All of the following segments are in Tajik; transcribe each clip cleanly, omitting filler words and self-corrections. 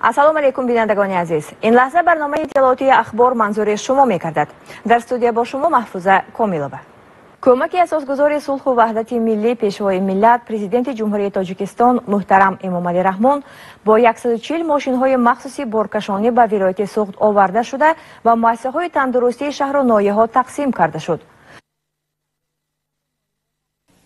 ассалому алейкум бинандагони азиз. ин лаҳза барномаи иттилоотии ахбор манзури шумо мекардад. дар студия бо шумо маҳфуза комилова. кӯмаки асосгузори сулҳу ваҳдати миллӣ пешвои миллат президенти ҷумҳурии тоҷикистон муҳтарам эмомалӣ раҳмон бо 140 мошинҳои махсуси боркашонӣ ба вилояти суғд оварда шуда ва муассисаҳои тандурустии шаҳру ноҳияҳо тақсим карда шуд.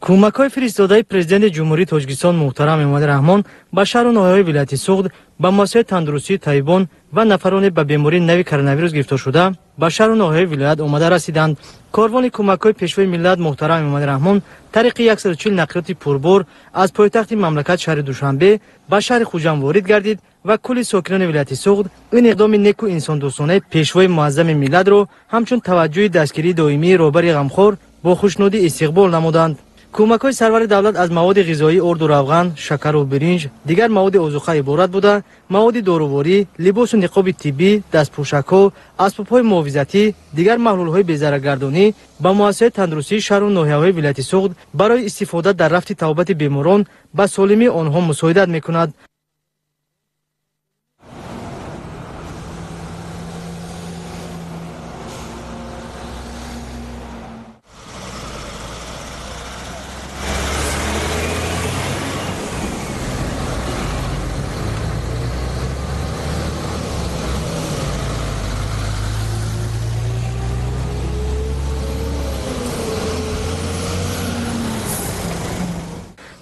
кӯмакҳои фиристодаи президенти ҷумҳурии тоҷикистон муҳтарам эмомалӣ раҳмон ба шаҳру ноҳияҳои вилояти суғд ба муассисаҳои тандурустии тайбон ва нафароне ба бемории нави коронавирус гирифтор шуда ба шаҳру ноҳияҳои вилоят омада расиданд. корвони кӯмакҳои пешвои миллат муҳтарам эмомалӣ раҳмон тариқи 140 нақлиёти пурбор аз пойтахти мамлакат шаҳри душанбе ба шаҳри хуҷанд ворид гардид ва кулли сокинони вилояти суғд ин иқдоми неку инсондӯстонаи пешвои муаззами миллатро ҳамчун таваҷҷӯҳи дастгирии доимии роҳбари ғамхор бо хушнудӣ истиқбол намуданд. кӯмакҳои сарвари давлат аз маводи ғизоӣ орду равған, шакару биринҷ, дигар маводи озуқа иборат буда, маводи доруворӣ, либосу ниқоби тиббӣ, дастпӯшакҳо, асбобҳои муҳофизатӣ, дигар маҳлулҳои безараргардонӣ ба муассисаҳои тандурустии шаҳру ноҳияҳои вилояти суғд барои истифода дар рафти тавбати беморон ба солимии онҳо мусоидат мекунад.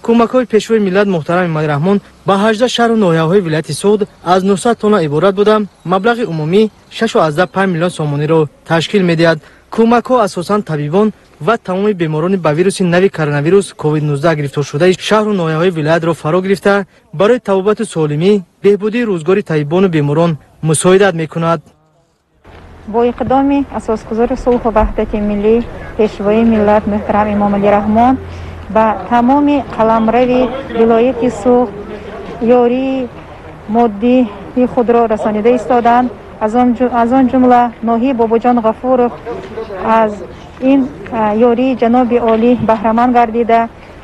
кӯмакҳои пешвои миллат муҳтарам эмомалӣ раҳмон ба 18 шаҳру ноҳияҳои вилояти суғд аз 900 тонна иборат буда маблағи умумӣ 6.5 миллион сомониро ташкил медиҳад. кӯмакҳо асосан табибон ва тамоми беморони ба вируси нави коронавирус COVID-19 гирифторшудаи шаҳру ноҳияҳои вилоятро фаро гирифта барои табобату солимӣ, беҳбудии рӯзгори табибону беморон мусоидат мекунад. бо иқдоми асосгузори сулҳу ваҳдати миллӣ пешвои миллат муҳтарам эмомалӣ раҳмон ба тамоми қаламрави вилояти суғд ёрии моддии худро расонида истоданд. аз он ҷумла ноҳии бобоҷон ғафуров аз ин ёрии ҷаноби олӣ баҳраманд гардида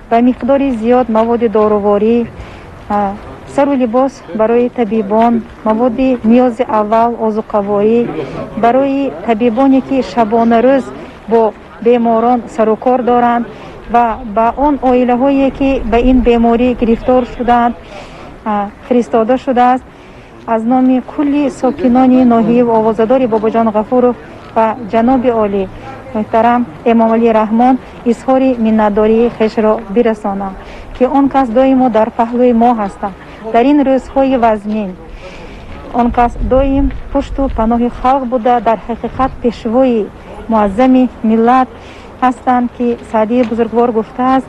ба миқдори зиёд маводи доруворӣ, сару либос барои табибон, маводи ниёзи аввал, озуқаворӣ барои табибоне ки шабонарӯз бо беморон сарукор доранд ва ба он оилаҳое ки ба ин беморӣ гирифтор шуданд фиристода шудааст. аз номи кулли сокинони ноҳияи овозадори бобоҷон ғафуров ва ҷаноби олӣ муҳтарам эмомалӣ раҳмон изҳори миннатдории хешро бирасонам ки он кас доимо дар паҳлӯи мо ҳастанд. дар ин рӯзҳои вазмин он кас доим пушту паноҳи халқ буда дар ҳақиқат пешвои муаззами миллат ҳастанд ки саъдии бузургвор гуфтааст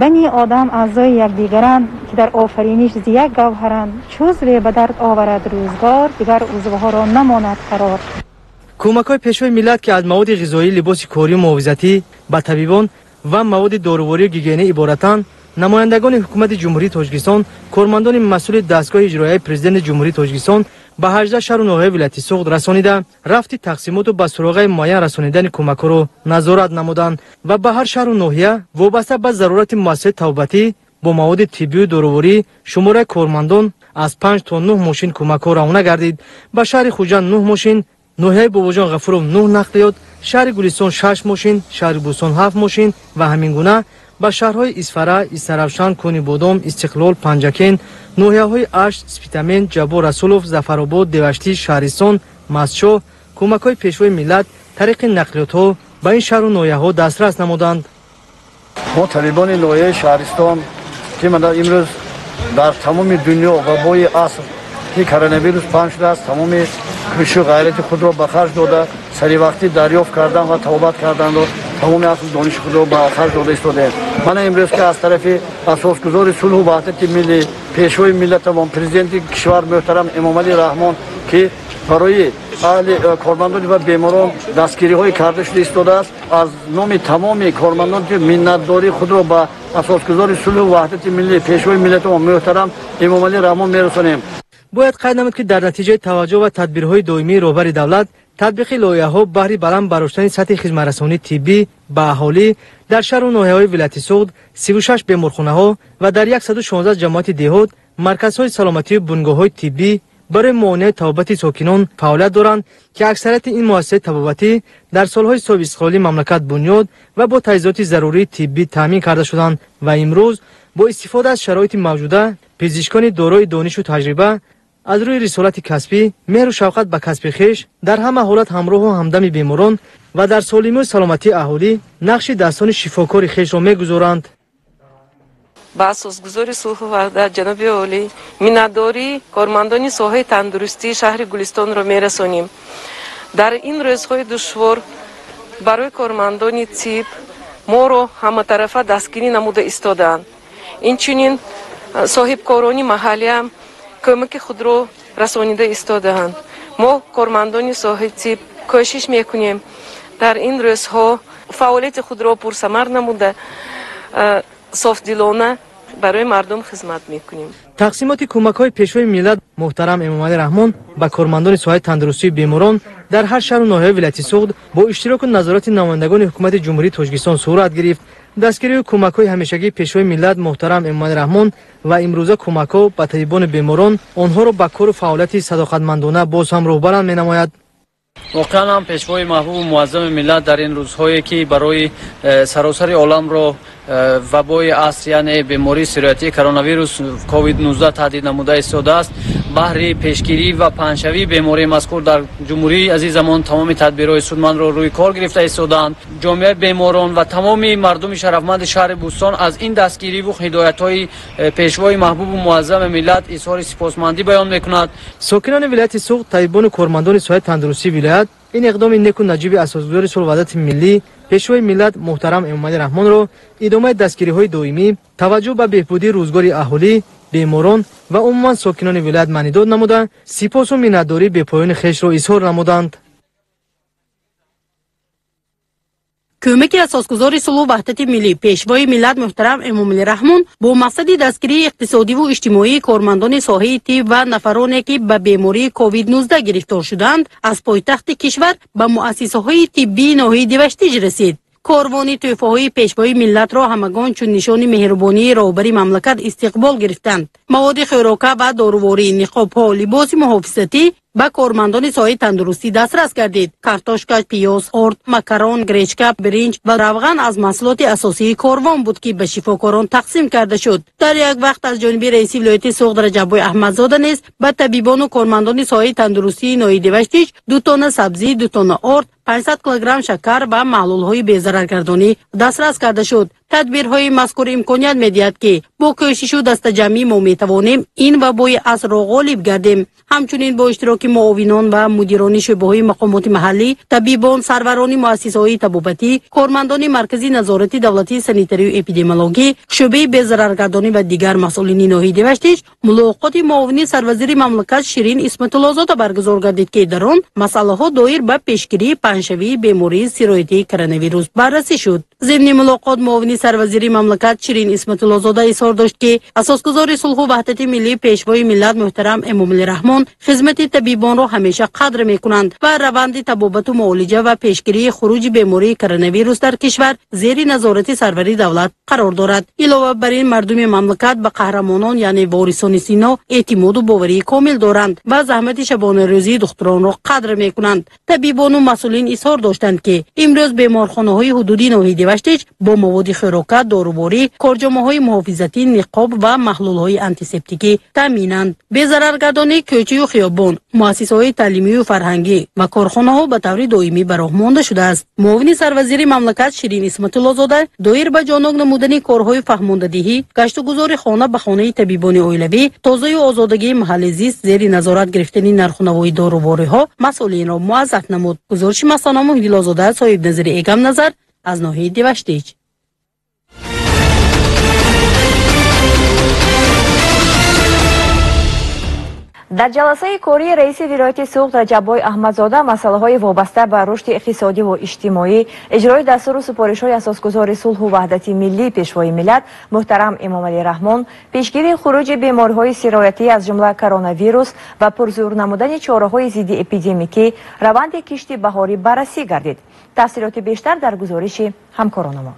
бани одам аъзои якдигаранд ки дар офариниш зи як гавҳаранд чӯзве ба дард оварад рӯзгор дигар узвҳоро намонад қарор. кӯмакҳои пешвои миллат ки аз маводи ғизоӣ, либоси корию муҳофизатӣ ба табибон ва маводи доруворию гигиенӣ иборатанд, намояндагони ҳукумати ҷумҳурии тоҷикистон, кормандони масъули дастгоҳи иҷроияи президенти ҷумҳурии тоҷикистон ба 18 шаҳру ноҳияҳои вилояти суғд расонида рафти тақсимоту ба суроғаи муайян расонидани кӯмакҳоро назорат намуданд ва ба ҳар шаҳру ноҳия вобаста ба зарурати муассисаи тавбатӣ бо маводи тиббию доруворӣ шумораи кормандон аз 5 то 9 мошин кӯмакҳо равона гардид. ба шаҳри хуҷанд 9 мошин, ноҳияи бобоҷон ғафуров 9 нақлиёт, шаҳри гулистон 6 мошин, шаҳри бӯстон 7 мошин ва ҳамин гуна ба шаҳрҳои Исфара, Истаравшан, Кӯни Бодом, Истиқлол, Панҷакен, ноҳияҳои Ашт, Спитамен, Ҷабор Расулов, Зафаробод, Деваштӣ, Шаҳристон, Мастчо кӯмакҳои пешвои миллат тариқи нақлиётҳо ба ин шаҳру ноҳияҳо дастрас намуданд. мо табибони ноҳияи Шаҳристон ки имрӯз дар тамоми дунё вабои аср ки коронавирус паҳн шудааст, тамоми кӯшу ғайрати худро ба харҷ дода саривақтӣ дарёфт кардан ва тавбат карданро тамоми асл дониши худро ба харҷ дода истодаем. мана имрӯз ки аз тарафи асосгузори сулҳу ваҳдати миллӣ пешвои миллатамон президенти кишвар муҳтарам эмомалӣ раҳмон ки барои аҳли кормандони ва беморон дастгириҳои карда шуда истодааст, аз номи тамоми кормандон ки миннатдории худро ба асосгузори сулҳу ваҳдати миллӣ пешвои миллатамон муҳтарам эмомалӣ раҳмон мерасонем. бояд қайд намуд ки дар натиҷаи таваҷҷӯҳ ва тадбирҳои доимии роҳбари давлат татбиқи лоиҳаҳо баҳри баланд бароштани сатҳи хизматрасонии тиббӣ ба аҳолӣ дар шаҳру ноҳияҳои вилояти суғд 36 беморхонаҳо ва дар 116 ҷамоати деҳот марказҳои саломатию бунгоҳҳои тиббӣ برای مانع طبابت ساکنان فعالیت دارند که اکثریت این مؤسسه طبابتی در سالهای صاحب استقلالی مملکت بنیاد و با تجهیزات ضروری طبی تامین کرده شدند و امروز با استفاده از شرایط موجوده پزشکان دارای دانش و تجربه از روی رسالت کسبی مهر و شفقت به کسب خویش در همه حالت همراه و همدم بیماران و در سالمی و سلامتی اهالی نقش دستان شفاکار خویش را می‌گذارند. با اساسگذاری صلح و وحدت جناب عالی منتداری کارمندان ساحه تندرستی شهر گلستان را می‌رسانیم. در این روزهای دشوار برای کارمندان طب ما را همه طرفه دستگیری نموده ایستادند. اینچنین صاحب کارانی محلی هم کمک خود را رسانیده ایستادند. ما کارمندان ساحه طب کوشش میکنیم در این روزها فعالیت خود را پرثمر نموده صافدلانه برای مردم خدمت میکنیم. تقسیمات کمک‌های پیشوای ملت محترم امامعلی رحمان به کارمندان ساحه تندرستی بیماران در هر شهر و ناحیه ولایت سوخت با اشتراک و نظارت نمایندگان حکومت جمهوری تاجیکستان صورت گرفت. دستگیری کمک‌های همیشگی پیشوای ملت محترم امامعلی رحمان و امروزه کمک‌ها به طبیبان بیماران آنها را به کار و فعالیت صداقتمندانه باز هم راهبر می‌نماید. واقعا هم پیشوای محبوب و معظم ملت در این روزهایی که برای سراسر عالم را وبای عصر یعنی بیماری سرایتی کرونا ویروس کووید 19 تهدید نموده ایستاده است، بهر پیشگیری و پنهشوی بیماری مذکور در جمهوری عزیزمان تمام تدبیرهای سودمند را روی کار گرفته ایستادند. جامعه بیماران و تمام مردم شرفمند شهر بوستان از این دستگیری و هدایت‌های پیشوای محبوب و معظم ملت اظهار سپاسمندی بیان می‌کند. ساکنان ولایت سوخت، طبیبان و کارمندان ساحه تندرستی ولایت این اقدام نیک و نجیب اساسگذار صلح و وحدت ملی پیشوای ملت محترم امامعلی رحمان را ادامه دستگیری‌های دائمی، توجه به بهبودی روزگار اهالی، بیماران و عموما ساکنان ولایت معنی داد نموده سپاس و منتداری به پایان خویش را اظهار نمودند. کمک اساسگذار صلح و وحدت ملی پیشوای ملت محترم امامعلی رحمان با مقصد دستگیری اقتصادی و اجتماعی کارمندان ساحه طب و نفرانی که به بیماری کووید 19 گرفتار شدند از پایتخت کشور به مؤسسه‌های طبی ناحیه دیوشتیج رسید. کاروان تحفه‌های پیشوای ملت را همگان چون نشان مهربانی رهبری مملکت استقبال گرفتند. مواد خوراکه و داروواری، نقاب‌ها، لباس محافظتی به کارمندان ساحه تندرستی دسترس گردید. کارتوشکا، پیاز، خرد، مکرون، گریچکا، برنج و روغن از محصولات اساسی کاروان بود که به شفاکاران تقسیم کرده شد. در یک وقت از جانب رئیس ولایت سوخت رجب احمدزاده نیز به طبیبان و کارمندان ساحه تندرستی ناحیه دیوشتیج 2 تن سبزی، 2 تن آرد، 500 کیلوگرم شکر و محلول‌های بی‌ضررگردانی دسترس کرده شد. تدبیرهای مذکور امکانیت می‌دهد که با کوشش و دست جمعی ما می‌توانیم این وبای عصر را غالب گردیم. همچنین با اشتراک معاونان و مدیران شعبه‌های مقامات محلی، طبیبان، سروران مؤسسه‌های طبابتی، کارمندان مرکزی نظارت دولتی سانیتری و اپیدمیولوژی، شعبه بی‌ضررگردانی و دیگر مسئولین ناحیه دیوشتیج ملاقات معاون سروزیر مملکت شیرین اسمت الله زاده برگزار گردید که در آن مسائل دایر به پیشگیری پنهشوی بیماری سرایتی کرونا ویروس بررسی شد. ضمن ملاقات معاون سروزیر مملکت شیرین اسمت الله زاده اظهار داشت که اساسگذار صلح و وحدت ملی پیشوای ملت محترم امامعلی رحمان خدمت طبیبان را همیشه قدر می‌کنند و روند طبابت و معالجه و پیشگیری خروج بیماری کرونا ویروس در کشور زیر نظارت سروری دولت قرار دارد. علاوه بر این مردم مملکت به قهرمانان یعنی وارثان سینا اعتماد و باوری کامل دارند و زحمت شبانه روزی دختران را قدر می‌کنند. طبیبان و مسئولین اظهار داشتند که امروز بیمارخانه‌های حدودی ناحیه دیوشتیج با مواد خوراکه، داروواری، کارجامه‌های محافظتی، نقاب و محلول‌های آنتیسپتیکی تامینند. بی‌ضررگردانی کوچه و خیابان، مؤسسه‌های تعلیمی و فرهنگی و کارخانه‌ها به طور دائمی به راه مانده شده است. معاون سروزیر مملکت شیرین اسمت الله زاده دایر به جانب نمودن کارهای فهماندهی، گشت‌وگذار خانه به خانه طبیبان اولیوی، توزیع و آزادگی محل زیست، زیر نظارت گرفتن نرخ‌ونمای دارووارها مسئولین را موظف نمود. گزارش مسانه مهدی زاده صاحب نظر ایگم نظر از ناحیه دیوشتیج. در جلسه کاری رئیس ولایت سوخت رجب احمدزاده مسائل وابسته به رشد اقتصادی و اجتماعی، اجرای دستور و سپارش‌های اساسگذار صلح و وحدت ملی پیشوای ملت محترم امامعلی رحمان، پیشگیری خروج بیماری‌های سرایتی از جمله کرونا ویروس و پرزور نمودن چاره‌های ضد اپیدمیکی روند کشت بهاری بررسی گردید. تفصیلات بیشتر در گزارش همکاران ما.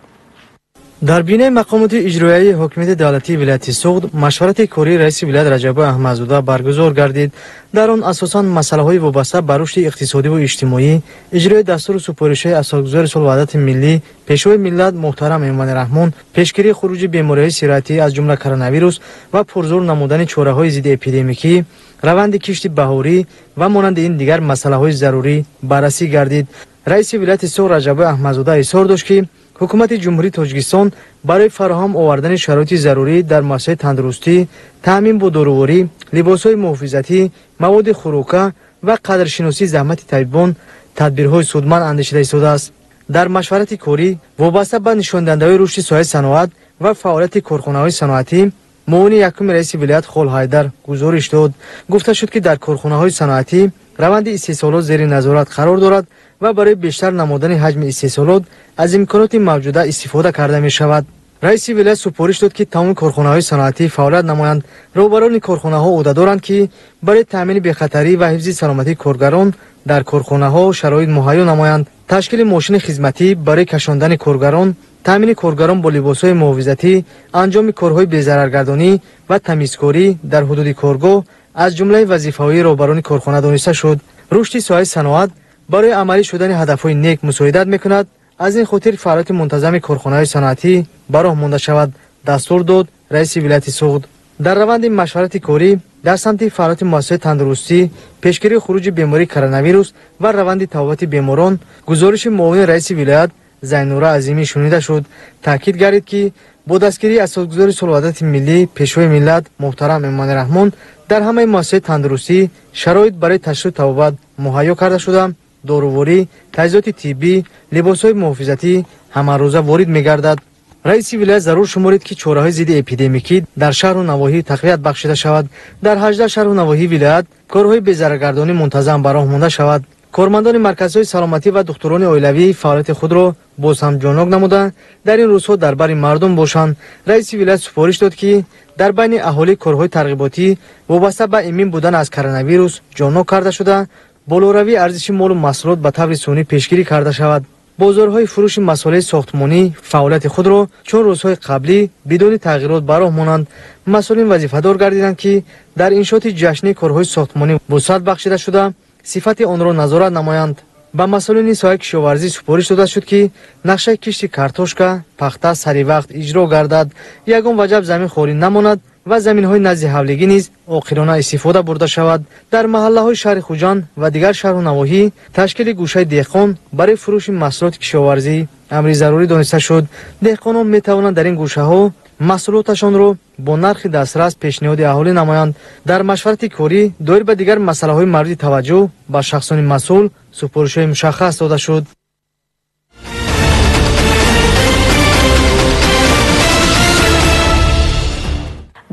در بینه مقامات اجرایی حکومت دولتی ولایت سوخت مشورت کوری رئیس ولایت رجب احمدزاده برگزار گردید. در آن اساساً مسائل وابسته به رشد اقتصادی و اجتماعی، اجرای دستور سپارش‌های اساسگذار صلح و وحدت ملی پیشوای ملت محترم ایمان رحمان، پیشگیری خروج بیماری‌های سیرتی از جمله کرونا ویروس و پرزور نمودن چاره‌های ضد اپیدمیکی، روند کشت بهاری و مانند این دیگر مسائل ضروری بررسی گردید. رئیس ولایت سوخت رجب احمدزاده اظهار داشت که حکومت جمهوری تاجیکستان برای فراهم آوردن شرایط ضروری در مسائل تندرستی، تامین با دارویی، لباس‌های محافظتی، مواد خوراکی و قدرشناسی زحمت طبیبان تدبیرهای سودمند اندیشیده شده است. در مشورت کاری وابسته به نشاندهنده رشد ساحه صنعت و فعالیت کارخانه‌های صنعتی، معاون یکم رئیس ولایت خال حیدر گزارش داد. گفته شد که در کارخانه‌های صنعتی روند استحصالات زیر نظارت قرار دارد و برای بیشتر نمودن حجم استحصالات از امکانات موجوده استفاده کرده می شود. رئیس ولایت سپارش داد که تمام کارخانه‌های صنعتی فعالیت نمایند. رهبران کارخانه‌ها عهده دارند که برای تامین بی‌خطری و حفظ سلامتی کارگران در کارخانه‌ها شرایط مهیا نمایند. تشکیل ماشین خدمتی برای کشاندن کارگران، تامین کارگران با لباس‌های محافظتی، انجام کارهای بی‌ضررگردانی و تمیزکاری در حدود کارگاه از جمله وظیفه‌های رهبران کارخانه دانسته شد. رشد ساحه صنعت برای عملی شدن هدفهای نیک مساعدت میکند. از این خاطر فعالیت منتظم کارخانه‌های صنعتی براه مانده شود، دستور داد رئیس ولایت سوخت. در روند مشورت کاری در سمت فعالیت مؤسسه تندرستی، پیشگیری خروج بیماری کرونا ویروس و روند تبابت بیماران، گزارش معاون رئیس ولایت زینوره عظیمی شنیده شد. تاکید گردید که با دستگیری اساسگذار صلح و وحدت ملی پیشوای ملت محترم ایمان رحمان در همه مؤسسه تندرستی شرایط برای تشریح تبابت مهیا کرده شده. دارویی، تجهیزات طبی، لباس‌های محافظتی همه روزه وارد می‌گردد. رئیس ولایت ضرور شمرید که چاره‌های ضد اپیدمیکی در شهر و نواحی تقویت بخشیده شود. در 18 شهر و نواحی ولایت کارهای بی‌ضررگردانی منتظم براه مانده شود. کارمندان مرکزهای سلامتی و دکتران اولیوی فعالیت خود را باز هم جانک نموده در این روزها در بر مردم باشند. رئیس ولایت سپارش داد که در بین اهالی کارهای ترغیباتی وابسته به ایمن بودن از کرونا ویروس جانک کرده شده، بالوروی ارزش مال و محصولات به طور سنی پیشگیری کرده شود. بازارهای فروش مسائل ساختمانی فعالیت خود را چون روزهای قبلی بدون تغییرات براه مانند. مسئولین وظیفه‌دار گردیدند که در انشاط جشنی کارهای ساختمانی وسعت بخشیده شده صفت آن را نظارت نمایند. به مسئولین ساحه کشاورزی سپارش داده شد که نقشه کشت کارتوشکا پخته سری وقت اجرا گردد، یگان وجب زمین خالی نماند و زمین‌های نزد حولگی نیز عاقلانه استفاده برده شود. در محله‌های شهر خوجان و دیگر شهر و نواحی تشکیل گوشه دهقان برای فروش محصولات کشاورزی امر ضروری دانسته شد. دهقانان می‌توانند در این گوشه‌ها محصولاتشان را با نرخ دسترس پیشنهاد اهالی نمایند. در مشورت کاری دایر به دیگر مسائل مورد توجه به شخصان مسئول سپارش‌های مشخص داده شد.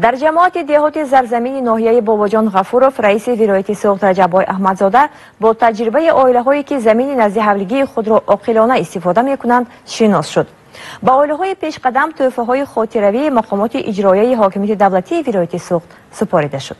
در جماعت دهات زرزمین ناحیه باباجان غفورов رئیس ولایت سوخت رجب احمدزاده با تجربه عائله‌هایی که زمین نزد حولگی خود را عاقلانه استفاده می‌کنند شناس شد. با عائله‌های پیش قدم تحفه‌های خاطروی مقامات اجرایی حاکمیت دولتی ولایت سوخت سپاریده شد.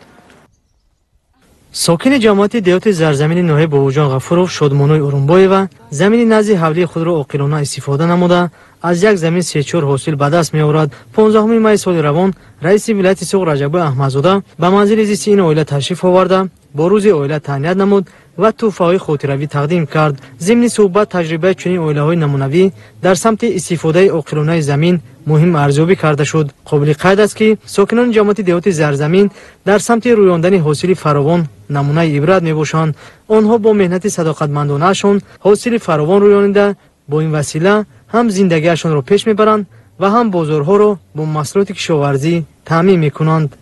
ساکن جماعت دهات زرزمین ناحیه باباجان غفورов شادمانوی اورونبایو زمین نزد حولی خود را عاقلانه استفاده نموده از یک زمین 3-4 حاصل به دست می آورد. 15 می سال روان رئیس ولایت سوخت رجب احمدزاده به منزل زیست این عائله تشریف آورده با روز عائله تهنیت نمود و تحفه‌های خاطروی تقدیم کرد. ضمن صحبت تجربه چنین عائله‌های نمونوی در سمت استفاده عاقلانه زمین مهم ارزیابی کرده شد. قابل قید است که ساکنان جماعت دهات زرزمین در سمت رویاندن حاصل فراوان نمونه عبرت میباشند. آنها با مهنت صداقتمندانه‌شان حاصل فراوان رویانیده با این وسیله هم زندگیشان را پیش میبرند و هم بازارها را با محصولات کشاورزی تامین میکنند.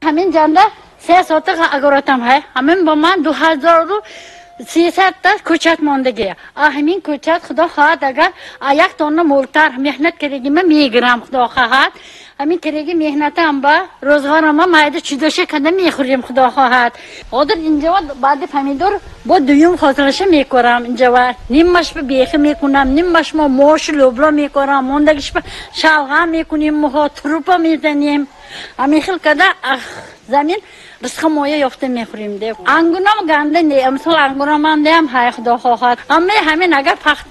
همین جنده 3 ساعت اگراتم ہے همین با من 2300 تا کوچک ماندگیه. همین کوچک خدا خواهد اگر یک تانه مولتر مهنت کردگی من میگیرم خدا خواهد همین کردگی مهنت هم با روزگارم ما مایده چیزاشه کنده میخوریم خدا خواهد. آدر اینجا بعد فهمیدور با دویم خاطرش میکنم اینجا نیمش به بیخ میکنم نیمش ما موش لوبلا میکنم موندگیش به شلغم میکنیم موها تروپا میزنیم همین خیل کده زمین رزق مایه یافته میخوریم دیگه انگورم گنده نه مثلا انگورم هم های خدا خواهد اما همین اگر پخت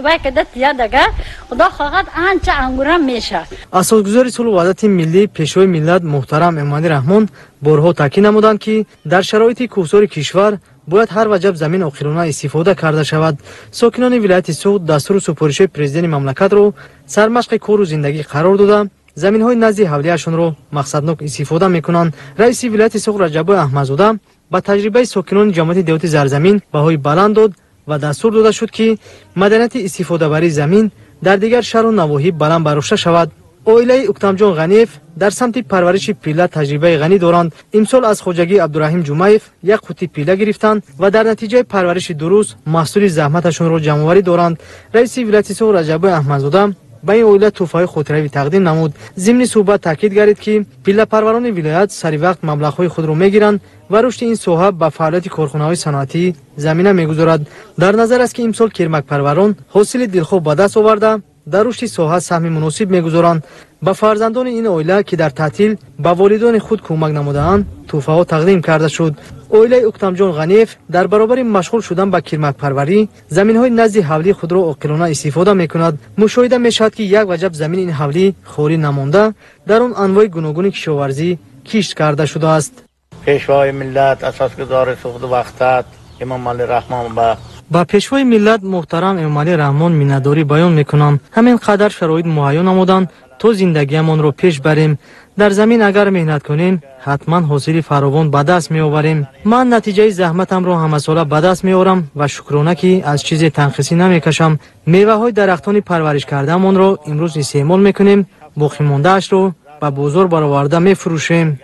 بکده زیاد اگر خدا خواهد آنچه انگورم میشه. اساسگزار صلح و وحدت ملی پیشوای ملت محترم امامعلی رحمان بارها تاکید نمودند که در شرایط کوهسار کشور باید هر وجب زمین عاقلانه استفاده کرده شود. ساکنان ولایت سوخت دستور سپارش پرزیدنت مملکت را سرمشق کار و زندگی قرار داده زمین های نزد حولیه‌شان را مقصدناک استفاده میکنند. رئیس ولایت سوخت رجب احمدزاده با تجربه ساکنان جمعیت دولت زرزمین بهای بلند داد و دستور داده شد که مدنیت استفاده بری زمین در دیگر شهر و نواحی بلند برداشته شود. اویله اکتمجان غنیف در سمت پرورش پیله تجربه غنی دارند. امسال از خواجگی عبدالرحیم جمعیف یک قوطی پیله گرفتند و در نتیجه پرورش درست محصول زحمتشون را جمع‌آوری دارند. رئیس ولایت سوخت رجب احمدزاده به این اویله تحفه خاطروی تقدیم نمود. ضمن صحبت تاکید گردید که پیله پروران ولایت سری وقت مبلغ‌های خود را میگیرند و رشد این ساحه به فعالیت کارخانه‌های صنعتی زمینه میگذارد. در نظر است که امسال کرمک پروران حاصل دلخواه به دست آورده در رشد ساحه سهم مناسب میگذارند. به فرزندان این اویله که در تعطیل به والدان خود کمک نموده‌اند تحفه ها تقدیم کرده شد. اویله اکتمجان غنیف در برابر مشغول شدن به کرمک پروری زمین های نزد حولی خود را عاقلانه استفاده میکند. مشاهده میشود که یک وجب زمین این حولی خالی نمانده در آن انواع گوناگون کشاورزی کشت کرده شده است. پیشوای ملت اساسگزار سوخت وحدت امامعلی رحمان با پیشوای ملت محترم امامعلی رحمان مینتداری بیان میکنم. همین قدر شرایط مهیا نمودند تا زندگیمان را پیش بریم. در زمین اگر مهنت کنیم حتما حاصل فراوان به دست می آوریم. من نتیجه زحمتم را همه ساله به دست می آورم و شکرانه که از چیز تنقیصی نمی کشم. میوه های درختان پرورش کرده‌مان را امروز استعمال میکنیم. باقی مانده اش را به بازار برآورده می فروشیم.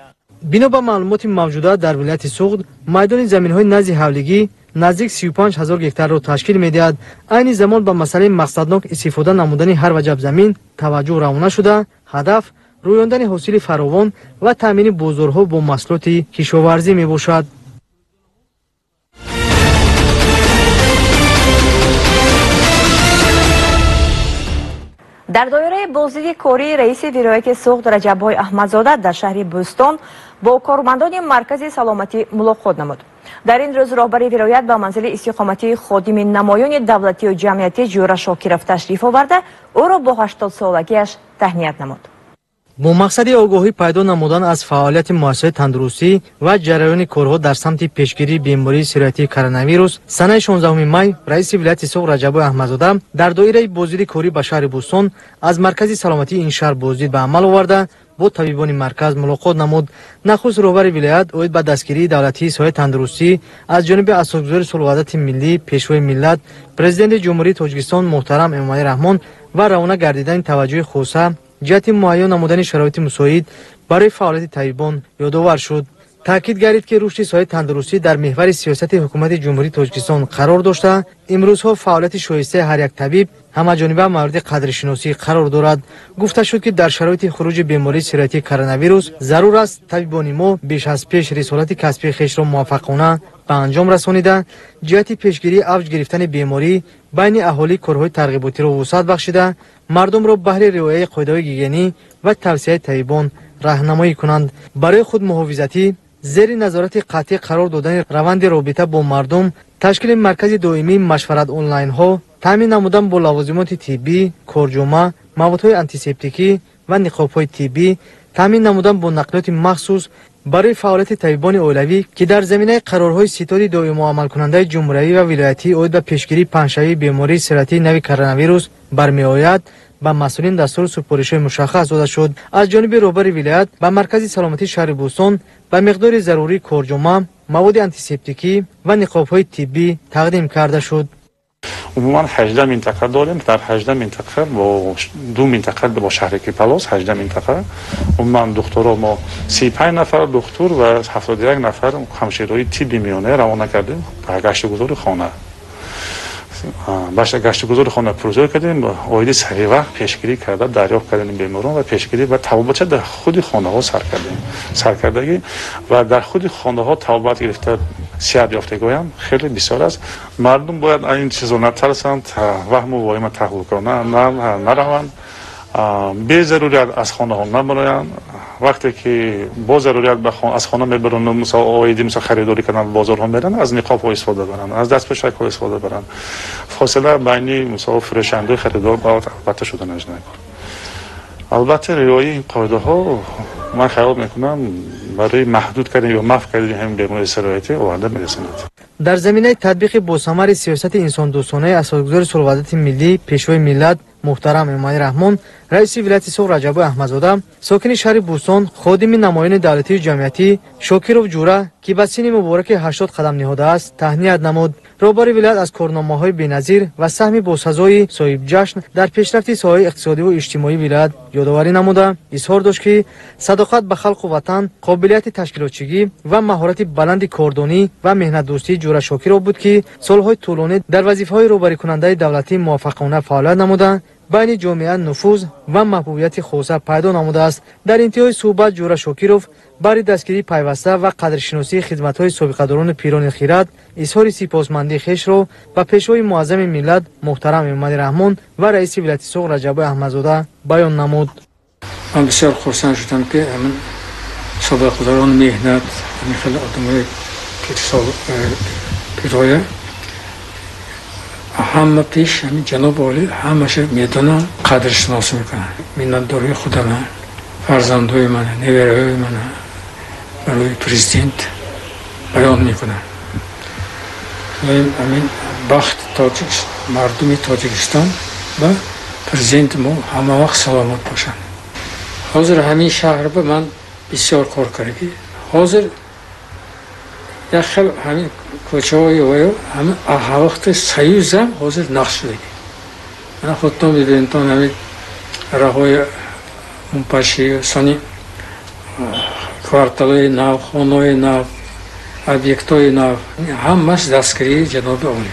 بنا به معلومات موجوده در ولایت سوخت میدان زمین های نزد حولگی نزدیک 35,000 گکتار را تشکیل می‌دهد. عین زمان به مسئله مقصدناک استفاده نمودن هر وجب زمین توجه روانه شده. هدف رویاندن حاصل فراوان و تامین بازارها با محصولات کشاورزی میباشد. در دایره بازدید کاری رئیس ولایت سوخت رجب احمدزاده در شهر بوستان با کارمندان مرکز سلامتی ملاقات نمود. در این روز رهبر ولایت به منزل استقامتی خادم نمایان دولتی و جمعیتی جورا شاکرов تشریف آورده او را با 80 سالگیش تهنیت نمود. با مقصد آگاهی پیدا نمودن از فعالیت مؤسسه تندرستی و جریان کارها در سمت پیشگیری بیماری سیرویتی کرونا ویروس سنه 16 می رئیس ولایت سوخت رجب احمدزاده در دایره بازدید کاری به شهر بوستان از مرکز سلامتی این شهر بازدید به عمل آورده با طبیبان مرکز ملاقات نمود. نخست رهبر ولایت اوید به دستگیری دولتی سایه تندرستی از جانب اساسگزار صلح و وحدت ملی پیشوای ملت پرزیدنت جمهوری تاجیکستان محترم امامعلی رحمان و روانه گردیدن توجه خاصه جهت مهیا نمودن شرایط مساعد برای فعالیت طبیبان یادآور شد. تاکید گردید که رشد سایه تندرستی در محور سیاست حکومت جمهوری تاجیکستان قرار داشته. امروزها فعالیت شایسته هر یک طبیب همه‌جانبه مورد قدرشناسی قرار دارد. گفته شد که در شرایط خروج بیماری سیرویتی کرونا ویروس ضرور است طبیبان ما بیش از پیش رسالت کسبی خویش را موفقانه به انجام رسانیده جهت پیشگیری اوج گرفتن بیماری بین اهالی کارهای ترغیباتی را وسعت بخشیده مردم را بهره رعایت قاعده‌های گیگینی و توصیه طبیبان راهنمایی کنند. برای خود محافظتی زیر نظارت قطعی قرار دادن روند رابطه با مردم، تشکیل مرکز دائمی مشورت آنلاین ها، تامین نمودن با لوازمات طبی، کارجامه، موادهای آنتیسپتیکی و نقاب‌های طبی، تامین نمودن با نقلیات مخصوص برای فعالیت طبیبان اولوی که در زمینه قرارهای ستاد دائمی عمل کننده جمهوری و ولایتی اوید به پیشگیری پنجشنبه بیماری سیرویتی نوی کرونا ویروس برمیآید با مسئولین دستور سپارش مشخص داده شد. از جانب رهبر ولایت به مرکز سلامتی شهر بوستان به مقدار ضروری کارجامه، مواد آنتیسپتیکی و نقاب‌های طبی تقدیم کرده شد. عموما 18 منطقه داریم. در 18 منطقه با 2 منطقه با شهر کیپالاس 18 منطقه عموما دکترها ما 35 نفر دکتر و 71 نفر همشیرهای طبی میانه روانه کردیم به گشتگذار خانه. باشه گشتگذار خانه پروژه کردیم اوید سریع وقت پیشگیری کرده دریافت کردن بیماران و پیشگیری و توابط در خود خانه ها سرکردگی و در خود خانه ها توابط گرفته صحت یافتگی هم خیلی بسیار است. مردم باید این چیزا نترسند وهم و وایم تحقیق کنند نروند به ضرورت از خانه ها نبرند وقتی که با ضرورت از خانه میبرن مثلا آیدی مثلا خریداری کردن بازار هم برن از نقاب ها استفاده برن از دستپوشک ها استفاده برن فاصله بینی مثلا فروشنده خریدار باید البته شده نکنه البته رعایت این قاعده ها من خیال میکنم برای محدود کردن یا محو کردن همین بیماری سرایتی آینده میرساند. در زمینه تطبیق باثمر سیاست انسان دوستانه اساسگذار صلح و وحدت ملی پیشوای ملت محترم امامعلی رحمان رئیس ولایت سوق رجب احمدزاده ساکن شهر بوستان خادم نمایان دولتی و جمعیتی شاکرов جوره که به سن مبارک 80 قدم نهاده است تهنیت نمود. رهبر ولایت از کارنامه‌های بی‌نظیر و سهم باسزای صاحب جشن در پیشرفت ساحه اقتصادی و اجتماعی ولایت یادآوری نموده اظهار داشت که صداقت به خلق و وطن قابلیت تشکیلاتچی و مهارت بلند کاردانی و مهنت‌دوستی جوره شاکرov بود که سالهای طولانی در وظیفه‌های رهبری کننده دولتی موفقانه فعالیت نموده بین جامعه نفوذ و محبوبیت خاصه پیدا نموده است. در انتهای صحبت جوره شاکرov برای دستگیری پیوسته و قدرشناسی خدمت‌های سابقه‌داران پیران خیرات اظهار سپاسمندی خویش را به پیشوای معظم ملت محترم امامعلی رحمان و رئیس ولایت سوق رجب احمدزاده بیان نمود. من بسیار خرسند شدم که همین سابقه‌داران مهنت همین خیلی آدمای پیرایه همه پیش همین جناب عالی همش میدونن قدرشناسی میکنن مینتداری خودم فرزندهای من نوه‌های من برای پرزیدنت بیان میکنن همین بخت مردم تاجیکستان و پرزیدنت ما همه وقت سلامت باشن. حاضر همین شهر به من بسیار کار کردی حاضر یک خیلی همین کوچه های ویو همین وقت سیوز هم حاضر نقش شده من خودتون ببینید همین راه های پاشی سانی کوارتالای نو خانه های نو объект‌های نو همش دستگیری جناب عالی